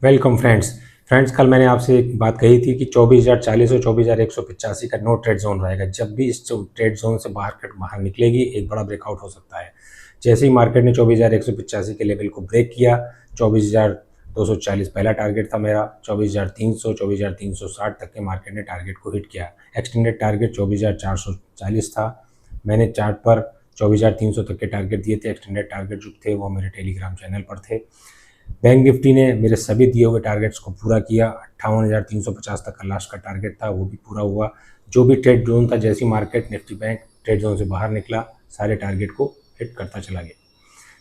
Welcome friends कल मैंने आपसे एक बात कही थी कि 24,040 और 24,185 का नो ट्रेड जोन रहेगा। जब भी इस ट्रेड जोन से बाहर निकलेगी एक बड़ा ब्रेकआउट हो सकता है। जैसे ही मार्केट ने 24,185 के लेवल को ब्रेक किया, 24,240 पहला टारगेट था मेरा, 24,300 24,360 तक के मार्केट ने टारगेट को हिट किया। एक्सटेंडेड टारगेट 24,440 था। मैंने चार्ट पर 24,300 तक के टारगेट दिए थे। एक्सटेंडेड टारगेट जो थे वो मेरे टेलीग्राम चैनल पर थे। बैंक निफ्टी ने मेरे सभी दिए हुए टारगेट्स को पूरा किया। 58,350 तक का लास्ट का टारगेट था, वो भी पूरा हुआ। जो भी ट्रेड जोन था, जैसी market Nifty bank trade zone से बाहर निकला, सारे टारगेट को हिट करता चला गया।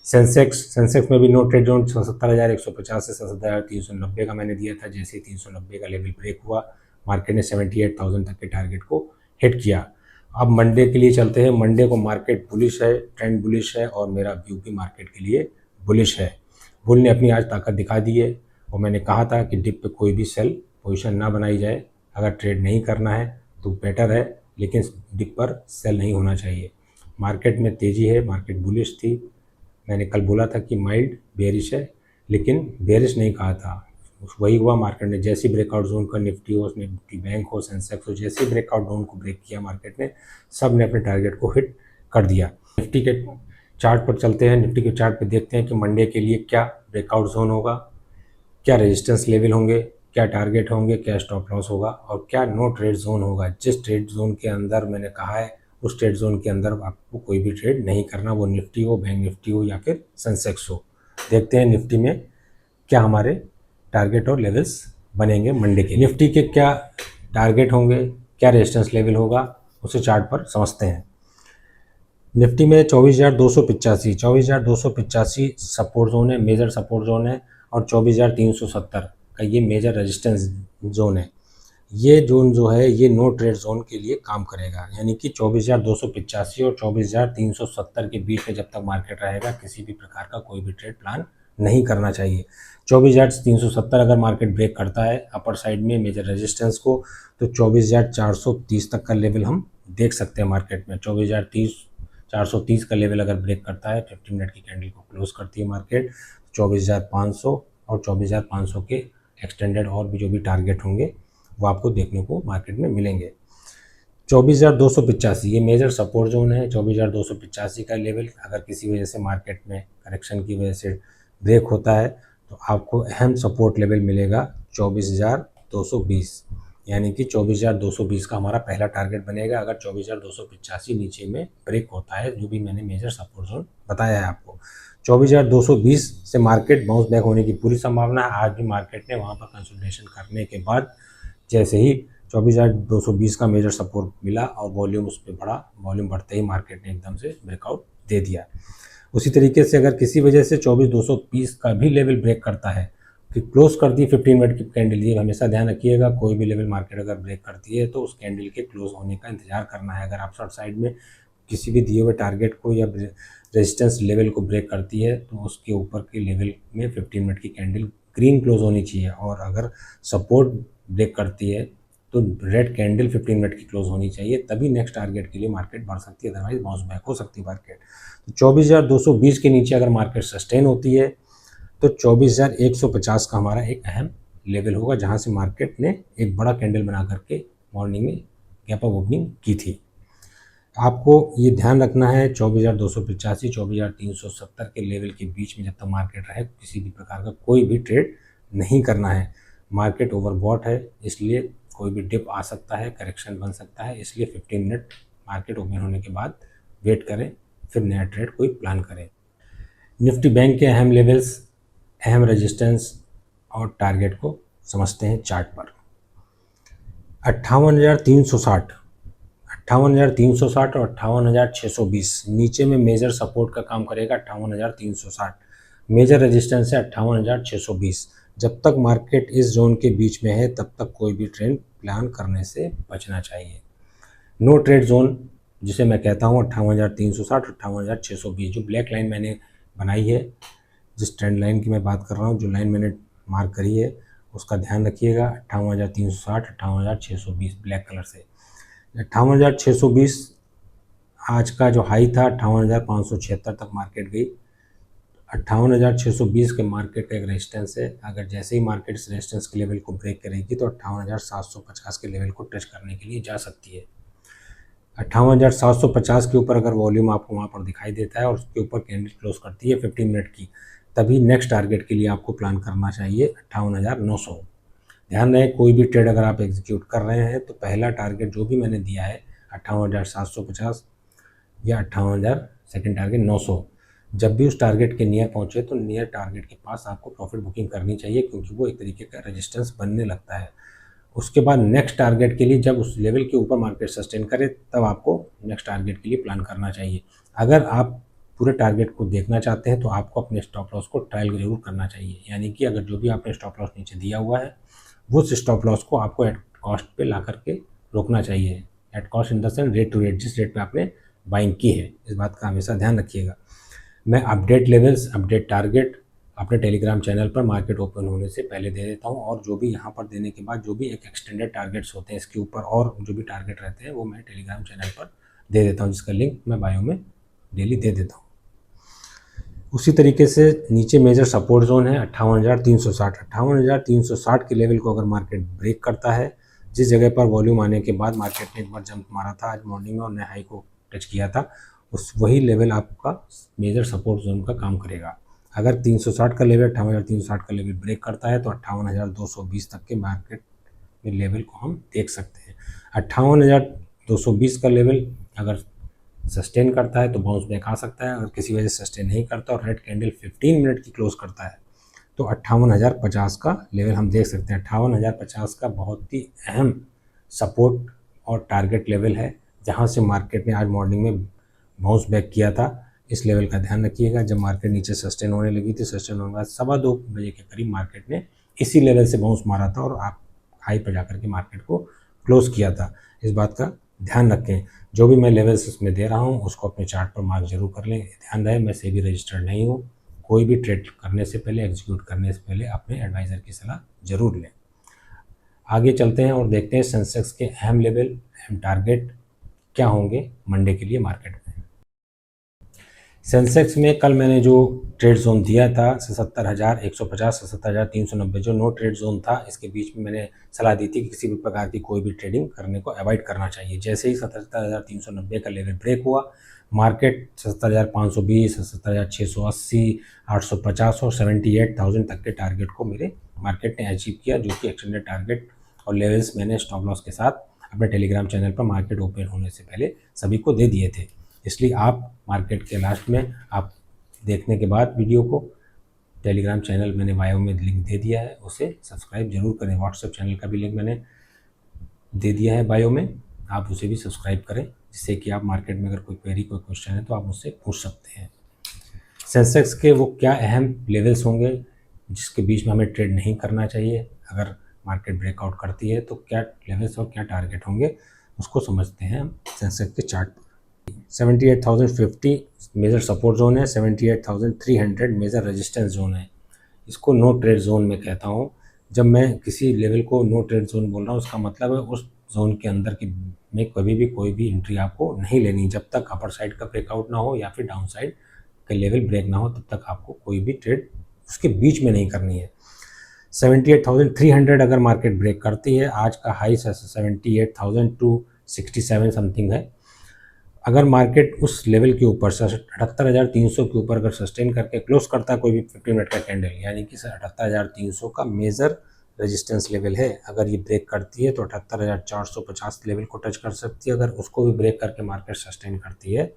सेंसेक्स में भी नो ट्रेड जोन 77,150 से 77,390 का मैंने दिया था। जैसे ही 390 का लेवल ब्रेक हुआ, मार्केट ने 78,000 तक के टारगेट को हिट किया। अब मंडे के लिए चलते हैं। मंडे को मार्केट बुलिश है, ट्रेंड बुलिश है और मेरा व्यू भी मार्केट के लिए बुलिश है। बुल ने अपनी आज ताकत दिखा दी है और मैंने कहा था कि डिप पे कोई भी सेल पोजीशन ना बनाई जाए। अगर ट्रेड नहीं करना है तो बेटर है, लेकिन डिप पर सेल नहीं होना चाहिए। मार्केट में तेज़ी है, मार्केट बुलिश थी। मैंने कल बोला था कि माइल्ड बेरिश है, लेकिन बेरिश नहीं कहा था। वही हुआ। मार्केट ने जैसे ब्रेकआउट जोन का, निफ्टी हो, निफ्टी बैंक हो, सेंसेक्स हो, जैसे ब्रेकआउट जोन को ब्रेक किया मार्केट ने, सब ने अपने टारगेट को हिट कर दिया। निफ्टी के चार्ट पर चलते हैं। निफ्टी के चार्ट पर देखते हैं कि मंडे के लिए क्या ब्रेकआउट जोन होगा, क्या रेजिस्टेंस लेवल होंगे, क्या टारगेट होंगे, क्या स्टॉप लॉस होगा और क्या नो ट्रेड जोन होगा। जिस ट्रेड जोन के अंदर मैंने कहा है, उस ट्रेड जोन के अंदर आपको कोई भी ट्रेड नहीं करना, वो निफ्टी हो, बैंक निफ्टी हो या फिर सेंसेक्स हो। देखते हैं निफ्टी में क्या हमारे टारगेट और लेवल्स बनेंगे मंडे के। निफ्टी के क्या टारगेट होंगे, क्या रेजिस्टेंस लेवल होगा, उसे चार्ट पर समझते हैं। निफ्टी में 24,285 सपोर्ट जोन है, मेजर सपोर्ट जोन है, और 24,370 का ये मेजर रेजिस्टेंस जोन है। ये जोन जो है ये नो ट्रेड जोन के लिए काम करेगा, यानी कि 24,285 और 24,370 के बीच में जब तक मार्केट रहेगा, किसी भी प्रकार का कोई भी ट्रेड प्लान नहीं करना चाहिए। 24,370 अगर मार्केट ब्रेक करता है अपर साइड में मेजर रेजिस्टेंस को, तो 24,430 तक का लेवल हम देख सकते हैं मार्केट में। 430 का लेवल अगर ब्रेक करता है, 50 मिनट की कैंडल को क्लोज करती है मार्केट, 24,500 और 24,500 के एक्सटेंडेड और भी जो भी टारगेट होंगे वो आपको देखने को मार्केट में मिलेंगे। 24,285 ये मेजर सपोर्ट जोन है। 24,285 का लेवल अगर किसी वजह से मार्केट में करेक्शन की वजह से ब्रेक होता है तो आपको अहम सपोर्ट लेवल मिलेगा 24,220, यानी कि 24,220 का हमारा पहला टारगेट बनेगा अगर 24,285 नीचे में ब्रेक होता है, जो भी मैंने मेजर सपोर्ट जोन बताया है आपको। 24,220 से मार्केट बाउंस बैक होने की पूरी संभावना है। आज भी मार्केट ने वहाँ पर कंसोलिडेशन करने के बाद जैसे ही 24,220 का मेजर सपोर्ट मिला और वॉल्यूम उस पर बढ़ा, वॉल्यूम बढ़ते ही मार्केट ने एकदम से ब्रेकआउट दे दिया। उसी तरीके से अगर किसी वजह से 24,220 का भी लेवल ब्रेक करता है कि क्लोज कर दी 15 मिनट की कैंडल, ये हमेशा ध्यान रखिएगा, कोई भी लेवल मार्केट अगर ब्रेक करती है तो उस कैंडल के क्लोज होने का इंतजार करना है। अगर आप शॉर्ट साइड में किसी भी दिए हुए टारगेट को या रेजिस्टेंस लेवल को ब्रेक करती है तो उसके ऊपर के लेवल में 15 मिनट की कैंडल ग्रीन क्लोज होनी चाहिए, और अगर सपोर्ट ब्रेक करती है तो रेड कैंडल 15 मिनट की क्लोज होनी चाहिए, तभी नेक्स्ट टारगेट के लिए मार्केट बढ़ सकती है, अदरवाइज बाउंस बैक हो सकती है मार्केट। तो 24,220 के नीचे अगर मार्केट सस्टेन होती है तो 24,150 का हमारा एक अहम लेवल होगा, जहां से मार्केट ने एक बड़ा कैंडल बना करके मॉर्निंग में गैप अप ओपनिंग की थी। आपको ये ध्यान रखना है 24,285 24,370 के लेवल के बीच में जब तक मार्केट रहे, किसी भी प्रकार का कोई भी ट्रेड नहीं करना है। मार्केट ओवरबॉट है, इसलिए कोई भी डिप आ सकता है, करेक्शन बन सकता है, इसलिए 15 मिनट मार्केट ओपन होने के बाद वेट करें, फिर नया ट्रेड कोई प्लान करें। निफ्टी बैंक के अहम लेवल्स, अहम रेजिस्टेंस और टारगेट को समझते हैं चार्ट पर। 58,360 58,360 और 58,620 नीचे में मेजर सपोर्ट का काम करेगा। 58,360 मेजर रेजिस्टेंस है। 58,620 जब तक मार्केट इस जोन के बीच में है तब तक कोई भी ट्रेंड प्लान करने से बचना चाहिए। नो ट्रेड जोन जिसे मैं कहता हूँ 58,360 58,620, जो ब्लैक लाइन मैंने बनाई है, जिस ट्रेंड लाइन की मैं बात कर रहा हूँ, जो लाइन मैंने मार्क करी है, उसका ध्यान रखिएगा। 58,360 58,620 ब्लैक कलर से। 58,620 आज का जो हाई था 58,576 तक मार्केट गई। 58,620 के मार्केट का एक रेजिस्टेंस है। अगर जैसे ही मार्केट इस रेजिस्टेंस के लेवल को ब्रेक करेगी तो 58,750 के लेवल को टच करने के लिए जा सकती है। 58,750 के ऊपर अगर वॉल्यूम आपको वहाँ पर दिखाई देता है और उसके ऊपर कैंडल क्लोज करती है 15 मिनट की, तभी नेक्स्ट टारगेट के लिए आपको प्लान करना चाहिए 58,900। ध्यान रहे, कोई भी ट्रेड अगर आप एग्जीक्यूट कर रहे हैं तो पहला टारगेट जो भी मैंने दिया है 58,750 या 58,000, सेकेंड टारगेट 900, जब भी उस टारगेट के नियर पहुंचे तो नियर टारगेट के पास आपको प्रॉफिट बुकिंग करनी चाहिए, क्योंकि वो एक तरीके का रेजिस्टेंस बनने लगता है। उसके बाद नेक्स्ट टारगेट के लिए जब उस लेवल के ऊपर मार्केट सस्टेन करे तब आपको नेक्स्ट टारगेट के लिए प्लान करना चाहिए। अगर आप पूरे टारगेट को देखना चाहते हैं तो आपको अपने स्टॉप लॉस को ट्रायल जरूर करना चाहिए, यानी कि अगर जो भी आपने स्टॉप लॉस नीचे दिया हुआ है वो स्टॉप लॉस को आपको एट कॉस्ट पे ला करके रोकना चाहिए। At cost in the sense rate to rate, जिस रेट पे आपने बाइंग की है, इस बात का हमेशा ध्यान रखिएगा। मैं अपडेट लेवल्स, अपडेट टारगेट अपने टेलीग्राम चैनल पर मार्केट ओपन होने से पहले दे देता हूं, और जो भी यहाँ पर देने के बाद जो भी एक एक्सटेंडेड टारगेट्स होते हैं इसके ऊपर और जो भी टारगेट रहते हैं वो मैं टेलीग्राम चैनल पर दे देता हूं, जिसका लिंक मैं बायो में डेली दे देता हूँ। उसी तरीके से नीचे मेजर सपोर्ट जोन है 58,360। 58,360 के लेवल को अगर मार्केट ब्रेक करता है, जिस जगह पर वॉल्यूम आने के बाद मार्केट ने एक बार जंप मारा था आज मॉर्निंग में और नए हाई को टच किया था, उस वही लेवल आपका मेजर सपोर्ट जोन का काम करेगा। अगर 360 का लेवल 58,360 का लेवल ब्रेक करता है तो 58,220 तक के मार्केट में लेवल को हम देख सकते हैं। 58,220 का लेवल अगर सस्टेन करता है तो बाउंस बैक आ सकता है। अगर किसी वजह से सस्टेन नहीं करता और रेड कैंडल 15 मिनट की क्लोज करता है तो 58,050 का लेवल हम देख सकते हैं। 58,050 का बहुत ही अहम सपोर्ट और टारगेट लेवल है, जहां से मार्केट ने आज मॉर्निंग में बाउंस बैक किया था। इस लेवल का ध्यान रखिएगा। जब मार्केट नीचे सस्टेन होने लगी थी, सस्टेन होने के बाद 2:15 बजे के करीब मार्केट ने इसी लेवल से बाउंस मारा था और आप हाई पर जाकर के मार्केट को क्लोज किया था। इस बात का ध्यान रखें। जो भी मैं लेवल्स इसमें दे रहा हूँ उसको अपने चार्ट पर मार्क जरूर कर लें। ध्यान रहे, मैं सेबी रजिस्टर्ड नहीं हूँ। कोई भी ट्रेड करने से पहले, एग्जीक्यूट करने से पहले अपने एडवाइज़र की सलाह जरूर लें। आगे चलते हैं और देखते हैं सेंसेक्स के अहम लेवल, अहम टारगेट क्या होंगे मंडे के लिए मार्केट में। सेंसेक्स में कल मैंने जो ट्रेड जोन दिया था 77,150 77,390, जो नो ट्रेड जोन था, इसके बीच में मैंने सलाह दी थी कि किसी भी प्रकार की कोई भी ट्रेडिंग करने को अवॉइड करना चाहिए। जैसे ही 77,390 का लेवल ब्रेक हुआ, मार्केट 77,520, 77,680, 850 और 78,000 तक के टारगेट को मेरे मार्केट ने अचीव किया, जो कि एक्सटेंडेड टारगेट और लेवल्स मैंने स्टॉप लॉस के साथ अपने टेलीग्राम चैनल पर मार्केट ओपन होने से पहले सभी को दे दिए थे। इसलिए आप मार्केट के लास्ट में आप देखने के बाद वीडियो को टेलीग्राम चैनल मैंने बायो में लिंक दे दिया है, उसे सब्सक्राइब जरूर करें। व्हाट्सएप चैनल का भी लिंक मैंने दे दिया है बायो में, आप उसे भी सब्सक्राइब करें, जिससे कि आप मार्केट में अगर कोई क्वेरी, कोई क्वेश्चन है तो आप मुझसे पूछ सकते हैं। सेंसेक्स के वो क्या अहम लेवल्स होंगे जिसके बीच में हमें ट्रेड नहीं करना चाहिए, अगर मार्केट ब्रेकआउट करती है तो क्या लेवल्स और क्या टारगेट होंगे, उसको समझते हैं हम सेंसेक्स के चार्ट पर। 78,050 मेजर सपोर्ट जोन है, 78,300 मेजर रेजिस्टेंस जोन है। इसको नो ट्रेड जोन में कहता हूँ। जब मैं किसी लेवल को नो ट्रेड जोन बोल रहा हूँ, उसका मतलब है उस जोन के अंदर की में कभी भी कोई भी एंट्री आपको नहीं लेनी, जब तक अपर साइड का ब्रेकआउट ना हो या फिर डाउन साइड का लेवल ब्रेक ना हो, तब तक आपको कोई भी ट्रेड उसके बीच में नहीं करनी है। 78,300 अगर मार्केट ब्रेक करती है, आज का हाई 78,267 समथिंग है, अगर मार्केट उस लेवल के ऊपर 78,300 के ऊपर अगर सस्टेन करके क्लोज करता है कोई भी 15 मिनट का कैंडल, यानी कि 78,300 का मेजर रेजिस्टेंस लेवल है, अगर ये ब्रेक करती है तो 78,450 लेवल को टच कर सकती है। अगर उसको भी ब्रेक करके मार्केट सस्टेन करती है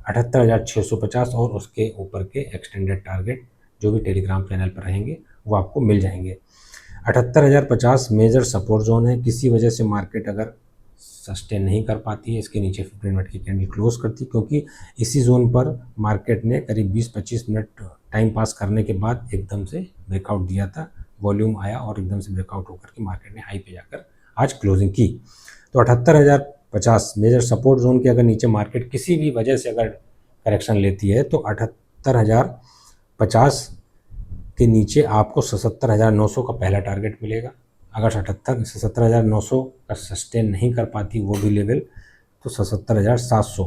78,650 और उसके ऊपर के एक्सटेंडेड टारगेट जो भी टेलीग्राम चैनल पर रहेंगे वो आपको मिल जाएंगे। 78,050 मेजर सपोर्ट जोन है। किसी वजह से मार्केट अगर सस्टेन नहीं कर पाती है, इसके नीचे 15 मिनट की कैंडल क्लोज करती, क्योंकि इसी जोन पर मार्केट ने करीब 20-25 मिनट टाइम पास करने के बाद एकदम से ब्रेकआउट दिया था, वॉल्यूम आया और एकदम से ब्रेकआउट होकर के मार्केट ने हाई पे जाकर आज क्लोजिंग की। तो 78,050 मेजर सपोर्ट जोन के अगर नीचे मार्केट किसी भी वजह से अगर करेक्शन लेती है तो 78,050 के नीचे आपको 77,900 का पहला टारगेट मिलेगा। अगर 77,900 का सस्टेन नहीं कर पाती वो भी लेवल, तो 77,700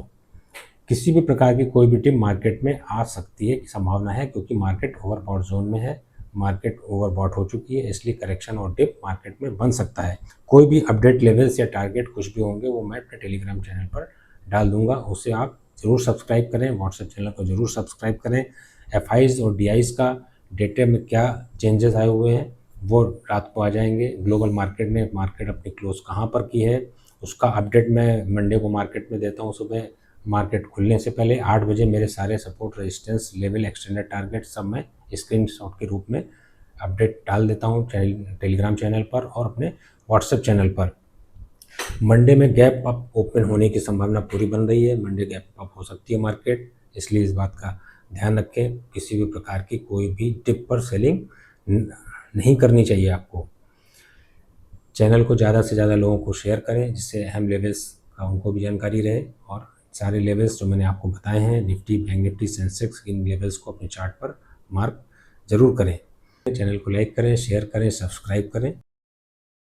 किसी भी प्रकार की कोई भी टिप मार्केट में आ सकती है, संभावना है, क्योंकि मार्केट ओवरबॉट जोन में है, मार्केट ओवरबॉट हो चुकी है, इसलिए करेक्शन और डिप मार्केट में बन सकता है। कोई भी अपडेट लेवल्स या टारगेट कुछ भी होंगे वो मैं अपने टेलीग्राम चैनल पर डाल दूंगा, उसे आप ज़रूर सब्सक्राइब करें। व्हाट्सएप चैनल को ज़रूर सब्सक्राइब करें। एफआईज और डीआईज का डेटा में क्या चेंजेस आए हुए हैं वो रात को आ जाएंगे। ग्लोबल मार्केट ने मार्केट अपनी क्लोज कहाँ पर की है उसका अपडेट मैं मंडे को मार्केट में देता हूँ। सुबह मार्केट खुलने से पहले 8 बजे मेरे सारे support, resistance level, extended target सब मैं स्क्रीनशॉट के रूप में अपडेट डाल देता हूँ टेलीग्राम चैनल पर और अपने व्हाट्सएप चैनल पर। मंडे में गैप अप ओपन होने की संभावना पूरी बन रही है। मंडे गैप अप हो सकती है मार्केट, इसलिए इस बात का ध्यान रखें। किसी भी प्रकार की कोई भी डिप पर सेलिंग नहीं करनी चाहिए आपको। चैनल को ज़्यादा से ज़्यादा लोगों को शेयर करें, जिससे अहम लेवल्स का उनको भी जानकारी रहे, और सारे लेवल्स जो मैंने आपको बताए हैं, निफ्टी, बैंक निफ्टी, सेंसेक्स, इन लेवल्स को अपने चार्ट पर मार्क ज़रूर करें। चैनल को लाइक करें, शेयर करें, सब्सक्राइब करें।